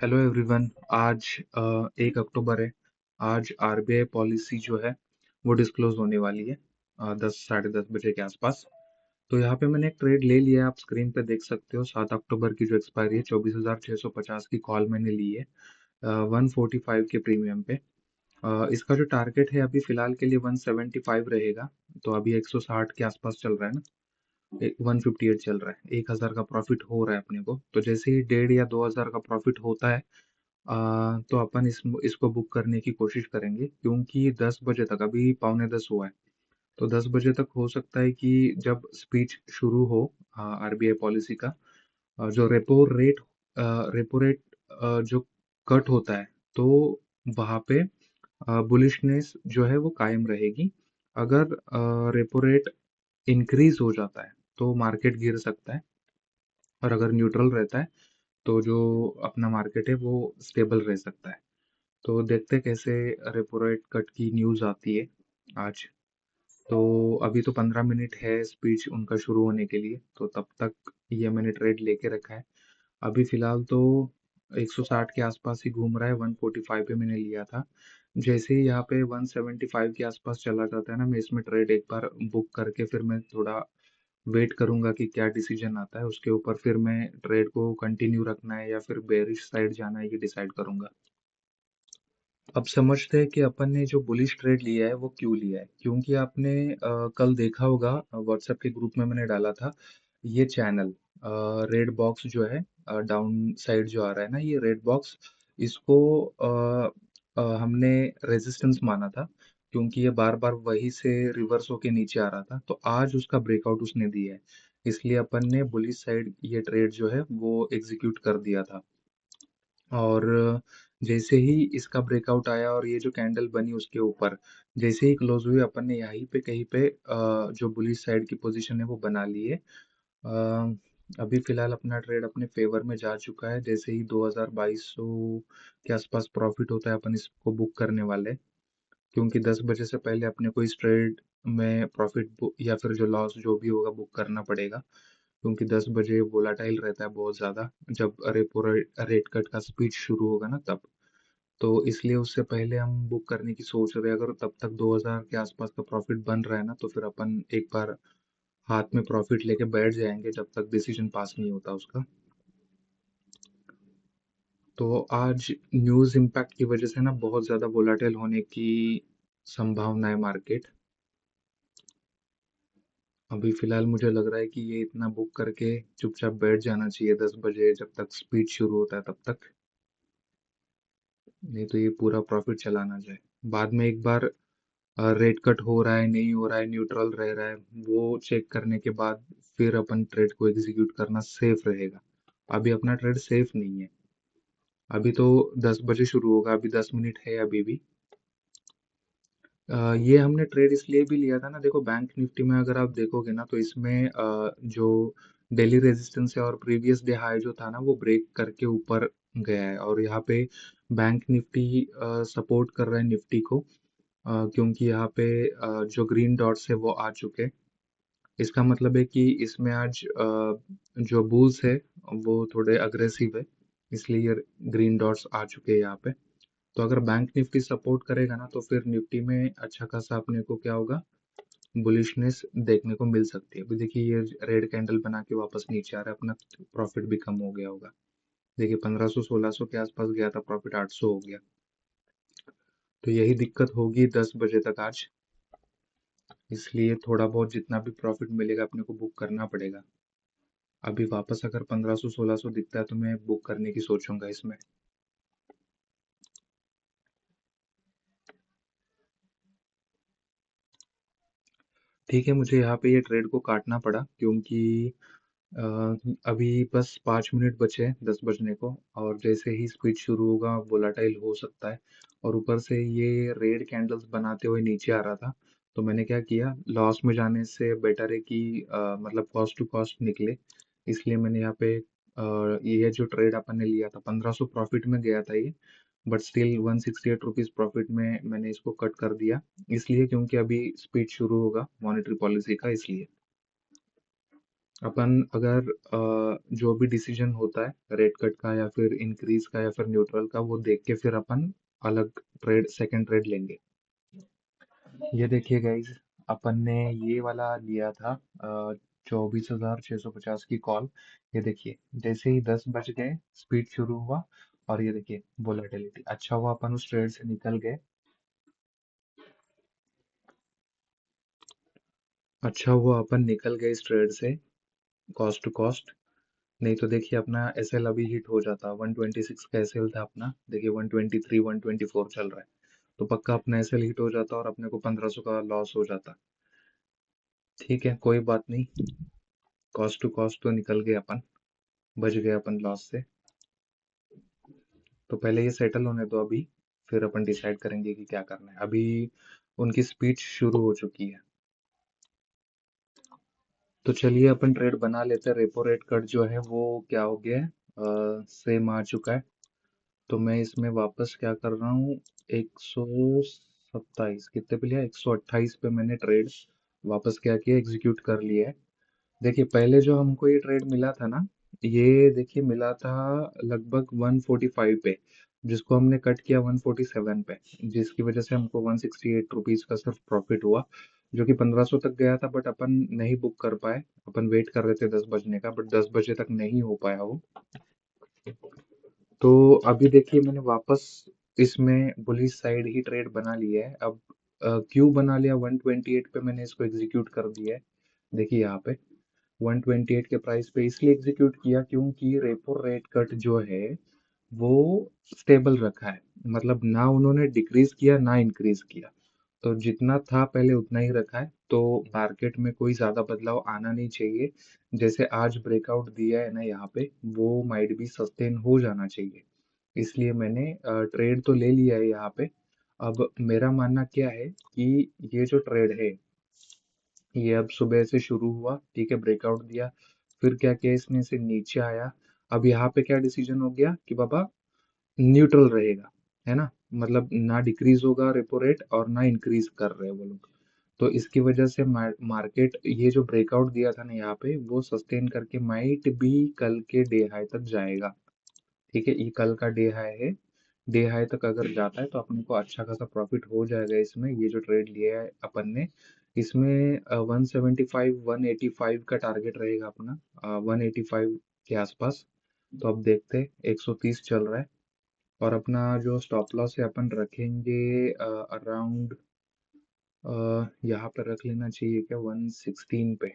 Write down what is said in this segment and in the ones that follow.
Hello everyone. आज 1 अक्टूबर है। आज आरबीआई पॉलिसी जो है वो डिस्क्लोज होने वाली है 10 साढ़े 10 बजे के आसपास। तो यहाँ पे मैंने एक ट्रेड ले लिया है, आप स्क्रीन पे देख सकते हो। 7 अक्टूबर की जो एक्सपायरी है, 24,650 की कॉल मैंने ली है 145 के प्रीमियम पे। इसका जो टारगेट है अभी फिलहाल के लिए 175 रहेगा। तो अभी 160 के आसपास चल रहा है ना। 158 चल रहा है, 1,000 का प्रॉफिट हो रहा है अपने को। तो जैसे ही 1,500 या 2,000 का प्रॉफिट होता है तो अपन इसको बुक करने की कोशिश करेंगे, क्योंकि 10 बजे तक, अभी 9:45 हुआ है, तो 10 बजे तक हो सकता है कि जब स्पीच शुरू हो आरबीआई पॉलिसी का, जो रेपो रेट जो कट होता है, तो वहां पे बुलिशनेस जो है वो कायम रहेगी। अगर रेपो रेट इंक्रीज हो जाता है तो मार्केट गिर सकता है, और अगर न्यूट्रल रहता है तो जो अपना मार्केट है वो स्टेबल रह सकता है। तो देखते हैं कैसे रेपो रेट कट की न्यूज़ आती है आज। तो अभी तो 15 मिनट है स्पीच उनका शुरू होने के लिए, तो तब तक ये मैंने ट्रेड लेके रखा है। अभी फिलहाल तो 160 के आसपास ही घूम रहा है। 145 पे मैंने लिया था। जैसे ही यहाँ पे 175 के आसपास चला जाता है ना, मैं इसमें ट्रेड एक बार बुक करके फिर मैं थोड़ा वेट करूंगा कि क्या डिसीजन आता है, उसके ऊपर फिर मैं ट्रेड को कंटिन्यू रखना है या फिर बेरिश साइड जाना है, ये डिसाइड करूंगा। अब समझते हैं कि अपन ने जो बुलिश ट्रेड लिया है वो क्यों लिया है। क्योंकि आपने कल देखा होगा, व्हाट्सएप के ग्रुप में मैंने डाला था ये चैनल, रेड बॉक्स जो है, डाउन साइड जो आ रहा है ना, ये रेड बॉक्स, इसको हमने रेजिस्टेंस माना था, क्योंकि ये बार बार वही से रिवर्स होके नीचे आ रहा था। तो आज उसका ब्रेकआउट उसने दिया है, इसलिए अपन ने बुलिश साइड ये ट्रेड जो है वो एग्जीक्यूट कर दिया था। और जैसे ही इसका ब्रेकआउट आया और ये जो कैंडल बनी उसके ऊपर जैसे ही क्लोज हुई, अपन ने यहीं पे कहीं पे जो बुलिश साइड की पोजीशन है वो बना ली है। अभी फिलहाल अपना ट्रेड अपने फेवर में जा चुका है। जैसे ही 2,200 के आसपास प्रॉफिट होता है, अपन इसको बुक करने वाले हैं। क्योंकि 10 बजे से पहले अपने को इस ट्रेड में प्रॉफिट या फिर जो लॉस जो भी होगा बुक करना पड़ेगा। क्योंकि 10 बजे वोलाटाइल रहता है बहुत ज़्यादा, जब रेपो रेट कट का स्पीच शुरू होगा ना तब। तो इसलिए उससे पहले हम बुक करने की सोच रहे हैं। अगर तब तक 2,000 के आसपास का प्रॉफिट बन रहा है ना, तो फिर अपन एक बार हाथ में प्रॉफिट लेके बैठ जाएंगे जब तक डिसीजन पास नहीं होता उसका। तो आज न्यूज़ इम्पैक्ट की वजह से ना बहुत ज़्यादा वोलाटाइल होने की संभावना है मार्केट। अभी फिलहाल मुझे लग रहा है कि ये इतना बुक करके चुपचाप बैठ जाना चाहिए 10 बजे, जब तक स्पीच शुरू होता है तब तक। नहीं तो ये पूरा प्रॉफिट चला ना जाए। बाद में एक बार रेट कट हो रहा है नहीं हो रहा है, न्यूट्रल रह रहा है, वो चेक करने के बाद फिर अपन ट्रेड को एग्जीक्यूट करना सेफ रहेगा। अभी अपना ट्रेड सेफ नहीं है। अभी तो 10 बजे शुरू होगा, अभी 10 मिनट है अभी भी। ये हमने ट्रेड इसलिए भी लिया था ना, देखो बैंक निफ्टी में अगर आप देखोगे ना, तो इसमें जो डेली रेजिस्टेंस है और प्रीवियस डे हाई जो था ना, वो ब्रेक करके ऊपर गया है। और यहाँ पे बैंक निफ्टी सपोर्ट कर रहा है निफ्टी को, क्योंकि यहाँ पे जो ग्रीन डॉट्स है वो आ चुके हैं। इसका मतलब है कि इसमें आज जो बुल्स है वो थोड़े अग्रेसिव है, इसलिए ये ग्रीन डॉट्स आ चुके हैं यहाँ पे। तो अगर बैंक निफ्टी सपोर्ट करेगा ना, तो फिर निफ्टी में अच्छा खासा अपने को क्या होगा, बुलिशनेस देखने को मिल सकती है। अभी देखिए ये रेड कैंडल बना के वापस नीचे आ रहा है, अपना प्रॉफिट भी कम हो गया होगा। देखिए 1500 1600 के आसपास गया था प्रॉफिट, 800 हो गया। तो यही दिक्कत होगी 10 बजे तक आज। इसलिए थोड़ा बहुत जितना भी प्रॉफिट मिलेगा अपने को बुक करना पड़ेगा। अभी वापस अगर 1500 1600 दिखता है तो मैं बुक करने की सोचूंगा इसमें। ठीक है, मुझे यहाँ पे ये ट्रेड को काटना पड़ा, क्योंकि अ, अभी बस 5 मिनट बचे हैं 10 बजने को, और जैसे ही स्पीच शुरू होगा वोलाटाइल हो सकता है। और ऊपर से ये रेड कैंडल्स बनाते हुए नीचे आ रहा था। तो मैंने क्या किया, लॉस में जाने से बेटर है कि मतलब कॉस्ट टू कॉस्ट निकले। इसलिए मैंने यहाँ पे ये जो ट्रेड अपन ने लिया था, 1500 प्रॉफिट में गया था ये, बट स्टिल 168 रुपीज प्रॉफिट में मैंने इसको कट कर दिया। इसलिए क्योंकि अभी स्पीच शुरू होगा मॉनेटरी पॉलिसी का, इसलिए। अपन अगर जो भी डिसीजन होता है रेट कट का या फिर इंक्रीज का या फिर न्यूट्रल का, वो देख के फिर अपन अलग ट्रेड, सेकंड ट्रेड लेंगे। ये देखिए गाइज, अपन ने ये वाला लिया था 24,650 की कॉल। ये देखिए, जैसे ही 10 बज गए स्पीड शुरू हुआ, और ये देखिए वोलेटिलिटी। अच्छा हुआ अपन उस ट्रेड से निकल गए। अच्छा हुआ अपन निकल गए इस ट्रेड से, कॉस्ट टू कॉस्ट। नहीं तो देखिए अपना एसएल अभी हिट हो जाता। 126 का एसएल था अपना, देखिए 123 124 चल रहा है। तो पक्का अपना एसएल हिट हो जाता और अपने को 1500 का लॉस हो जाता। ठीक है, कोई बात नहीं। कॉस्ट टू कॉस्ट तो निकल गए अपन, बच गए अपन लॉस से। तो पहले ये सेटल होने दो अभी, फिर अपन डिसाइड करेंगे कि क्या करना है। अभी उनकी स्पीच शुरू हो चुकी है। तो चलिए अपन ट्रेड बना लेते हैं। रेपो रेट कट जो है वो क्या हो गया है, सेम आ चुका है। तो मैं इसमें वापस क्या कर रहा हूँ, 127 कितने पे लिया, 128 पे मैंने ट्रेड वापस क्या किया, एग्जीक्यूट कर लिया है। देखिए पहले जो हमको ये ट्रेड मिला था ना, ये देखिए मिला था लगभग 145 पे, जिसको हमने कट किया 147 पे, जिसकी वजह से हमको 168 रुपीज का सिर्फ प्रॉफिट हुआ, जो कि 1500 तक गया था। बट अपन नहीं बुक कर पाए। अपन वेट कर रहे थे 10 बजने का, बट 10 बजे तक नहीं हो पाया वो। तो अभी देखिए मैंने वापस इसमें बुलिश साइड ही ट्रेड बना लिया है। अब क्यों बना लिया, 128 पे मैंने इसको एग्जीक्यूट कर दिया है। देखिए यहाँ पे 128 के प्राइस पे इसलिए एग्जीक्यूट किया क्योंकि रेपो रेट कट जो है वो स्टेबल रखा है। मतलब ना उन्होंने डिक्रीज किया ना इंक्रीज किया। तो जितना था पहले उतना ही रखा है। तो मार्केट में कोई ज्यादा बदलाव आना नहीं चाहिए। जैसे आज ब्रेकआउट दिया है ना यहाँ पे, वो माइट भी सस्टेन हो जाना चाहिए। इसलिए मैंने ट्रेड तो ले लिया है यहाँ पे। अब मेरा मानना क्या है कि ये जो ट्रेड है, ये अब सुबह से शुरू हुआ, ठीक है, ब्रेकआउट दिया, फिर क्या किया इसने, से नीचे आया। अब यहाँ पे क्या डिसीजन हो गया कि बाबा न्यूट्रल रहेगा, है ना। मतलब ना डिक्रीज होगा रेपो रेट और ना इंक्रीज कर रहे हैं वो लोग। तो इसकी वजह से मार्केट ये जो ब्रेकआउट दिया था ना यहाँ पे, वो सस्टेन करके माइट भी कल के डे हाई तक जाएगा। ठीक है, ये कल का डे हाई है। डे हाई तक अगर जाता है तो अपने को अच्छा खासा प्रॉफिट हो जाएगा इसमें। ये जो ट्रेड लिया है अपन ने, इसमें 175 185 का टारगेट रहेगा अपना, 185 के आसपास। तो अब देखते हैं, 130 चल रहा है। और अपना जो स्टॉप लॉस है अपन रखेंगे अराउंड, यहाँ पे रख लेना चाहिए क्या, 116 पे।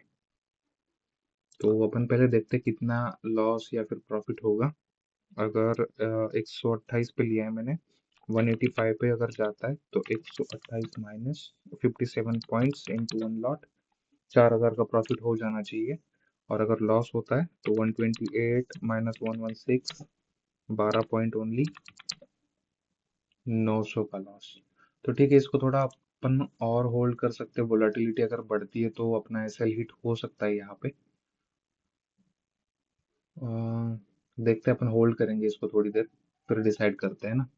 तो अपन पहले देखते हैं कितना लॉस या फिर प्रॉफिट होगा। अगर 128 पे लिया है मैंने, 185 पे अगर जाता है तो 128 minus 57 points into one lot, 4,000 का प्रॉफिट हो जाना चाहिए। और अगर लॉस होता है तो 128 माइनस 116, 12 पॉइंट ओनली, 900 का लॉस। तो ठीक है, इसको थोड़ा अपन और होल्ड कर सकते हैं। वोलेटिलिटी अगर बढ़ती है तो अपना एसएल हिट हो सकता है यहाँ पे। अ, देखते हैं, अपन होल्ड करेंगे इसको थोड़ी देर, फिर डिसाइड करते हैं ना।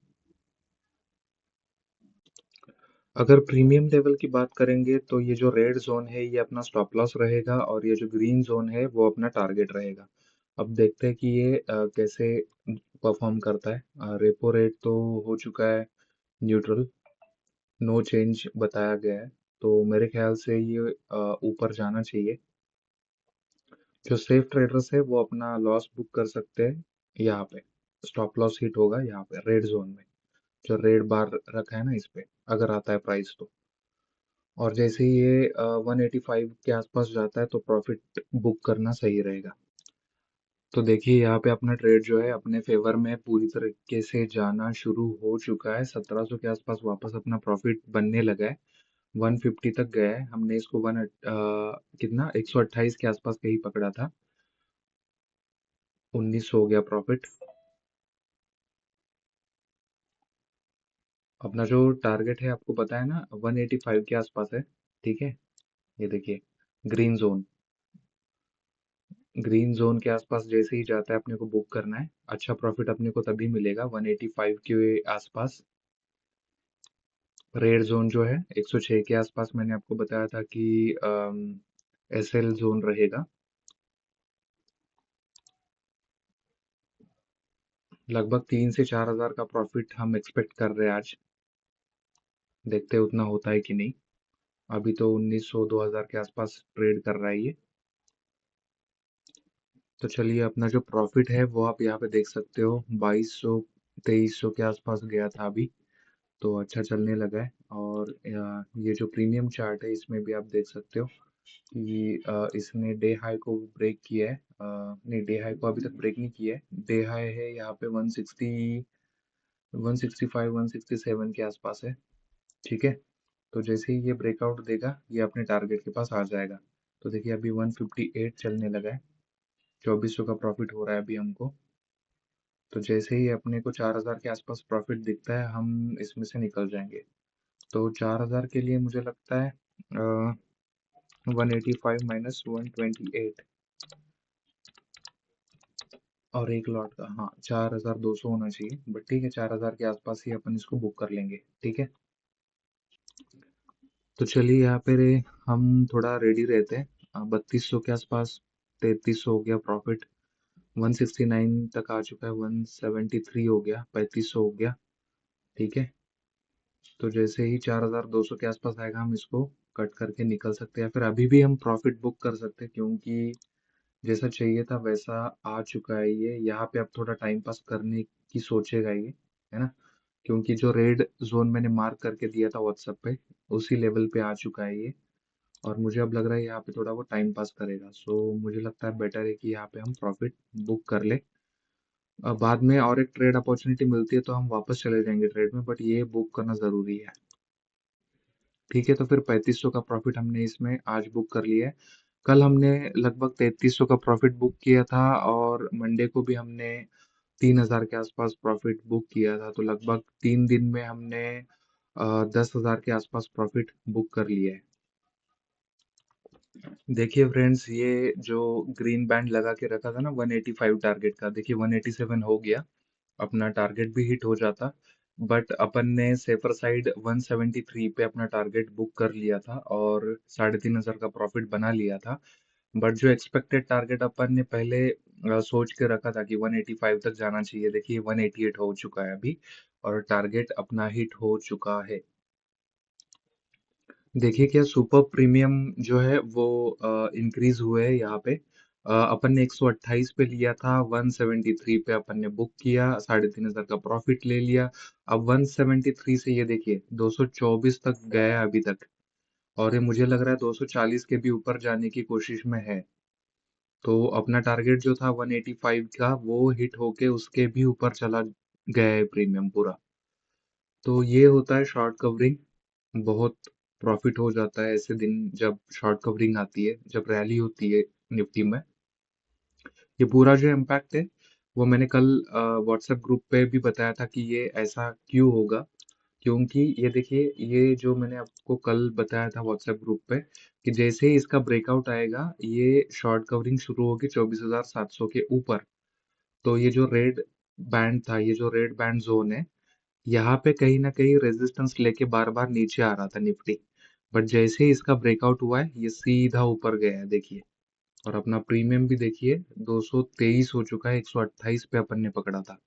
अगर प्रीमियम लेवल की बात करेंगे तो ये जो रेड जोन है ये अपना स्टॉप लॉस रहेगा, और ये जो ग्रीन जोन है वो अपना टारगेट रहेगा। अब देखते हैं कि ये कैसे परफॉर्म करता है। रेपो रेट तो हो चुका है न्यूट्रल, नो चेंज बताया गया है। तो मेरे ख्याल से ये ऊपर जाना चाहिए। जो सेफ ट्रेडर्स है वो अपना लॉस बुक कर सकते हैं यहाँ पे। स्टॉप लॉस हिट होगा यहाँ पे रेड जोन में, जो रेड बार रखा है ना इस पे, अगर आता है प्राइस तो। और जैसे ही ये 185 के आसपास जाता है तो प्रॉफिट बुक करना सही रहेगा। तो देखिए यहाँ पे अपना ट्रेड जो है अपने फेवर में पूरी तरीके से जाना शुरू हो चुका है। 1700 के आसपास वापस अपना प्रॉफिट बनने लगा है। 150 तक गया है, हमने इसको कितना 128 के आसपास कहीं पकड़ा था। 1900 हो गया प्रॉफिट। अपना जो टारगेट है आपको पता है ना, 185 के आसपास है। ठीक है, ये देखिए ग्रीन जोन, ग्रीन जोन के आसपास जैसे ही जाता है अपने को बुक करना है। अच्छा प्रॉफिट अपने को तभी मिलेगा 185 के आसपास। रेड जोन जो है 106 के आसपास, मैंने आपको बताया था कि एसएल जोन रहेगा। लगभग 3 से 4 हज़ार का प्रॉफिट हम एक्सपेक्ट कर रहे हैं आज। देखते हैं उतना होता है कि नहीं। अभी तो 1900-2000 के आसपास ट्रेड कर रहा है ये। तो चलिए, अपना जो प्रॉफिट है वो आप यहाँ पे देख सकते हो, 2200 2300 के आसपास गया था अभी। तो अच्छा चलने लगा है। और ये जो प्रीमियम चार्ट है इसमें भी आप देख सकते हो कि इसने डे हाई को ब्रेक किया है। नहीं, डे हाई को अभी तक ब्रेक नहीं किया है। डे हाई है यहाँ पे 160 165 167 के आसपास है। ठीक है। तो जैसे ही ये ब्रेकआउट देगा ये अपने टारगेट के पास आ जाएगा। तो देखिए अभी 158 चलने लगा है। 2400 का प्रॉफिट हो रहा है अभी हमको। तो जैसे ही अपने को 4000 के आसपास प्रॉफिट दिखता है हम इसमें से निकल जाएंगे। तो 4000 के लिए मुझे लगता है 185 माइनस 128 और एक लॉट का, हाँ, 4200 होना चाहिए। बट ठीक है, 4000 के आसपास ही अपन इसको बुक कर लेंगे। ठीक है। तो चलिए यहाँ पे हम थोड़ा रेडी रहते हैं। 3200 के आसपास, 3300 हो गया प्रॉफिट। 169 तक आ चुका है, 173 हो गया, 3500 हो गया। ठीक है। तो जैसे ही 4200 के आसपास आएगा हम इसको कट करके निकल सकते हैं, फिर अभी भी हम प्रॉफिट बुक कर सकते हैं, क्योंकि जैसा चाहिए था वैसा आ चुका है ये। यहाँ पे अब थोड़ा टाइम पास करने की सोचेगा ये, है ना? क्योंकि जो रेड जोन मैंने मार्क करके दिया था व्हाट्सएप पे, उसी लेवल पे आ चुका है ये। और मुझे अब लग रहा है यहाँ पे थोड़ा वो टाइम पास करेगा। सो मुझे लगता है बेटर है कि यहाँ पे हम प्रॉफिट बुक कर ले। अब बाद में और एक ट्रेड अपॉर्चुनिटी मिलती है तो हम वापस चले जाएंगे ट्रेड में, बट ये बुक करना जरूरी है। ठीक है। तो फिर 3500 का प्रॉफिट हमने इसमें आज बुक कर लिया है। कल हमने लगभग 3300 का प्रॉफिट बुक किया था, और मंडे को भी हमने 3000 के आसपास प्रॉफिट बुक किया था। तो लगभग 3 दिन में हमने 10,000 के आसपास प्रॉफिट बुक कर लिया है। देखिए फ्रेंड्स, ये जो ग्रीन बैंड लगा के रखा था ना 185 टारगेट का, देखिए 187 हो गया। अपना टारगेट भी हिट हो जाता, बट अपन ने सेफर साइड 173 पे अपना टारगेट बुक कर लिया था और 3500 का प्रॉफिट बना लिया था। बट जो एक्सपेक्टेड टारगेट अपन ने पहले सोच के रखा था कि 185 तक जाना चाहिए, देखिए 188 हो चुका है अभी, और टारगेट अपना हिट हो चुका है। देखिए क्या सुपर प्रीमियम जो है वो इंक्रीज हुए है यहाँ पे। अपन ने 128 पे लिया था, 173 पे अपन ने बुक किया, 3500 का प्रॉफिट ले लिया। अब 173 से ये देखिए 224 तक गया है अभी तक, और ये मुझे लग रहा है 240 के भी ऊपर जाने की कोशिश में है। तो अपना टारगेट जो था 185 का वो हिट होके उसके भी ऊपर चला गया है प्रीमियम पूरा। तो ये होता है शॉर्ट कवरिंग। बहुत प्रॉफिट हो जाता है ऐसे दिन जब शॉर्ट कवरिंग आती है, जब रैली होती है निफ्टी में। ये पूरा जो इम्पैक्ट है वो मैंने कल व्हाट्सएप ग्रुप पे भी बताया था कि ये ऐसा क्यों होगा। क्योंकि ये देखिए, ये जो मैंने आपको कल बताया था व्हाट्सएप ग्रुप पे कि जैसे ही इसका ब्रेकआउट आएगा ये शॉर्ट कवरिंग शुरू होगी 24,700 के ऊपर। तो ये जो रेड बैंड था, ये जो रेड बैंड जोन है, यहाँ पे कहीं ना कहीं रेजिस्टेंस लेके बार बार नीचे आ रहा था निफ्टी। बट जैसे ही इसका ब्रेकआउट हुआ है ये सीधा ऊपर गया है, देखिए। और अपना प्रीमियम भी देखिए 223 हो चुका है, 128 पे अपन ने पकड़ा था।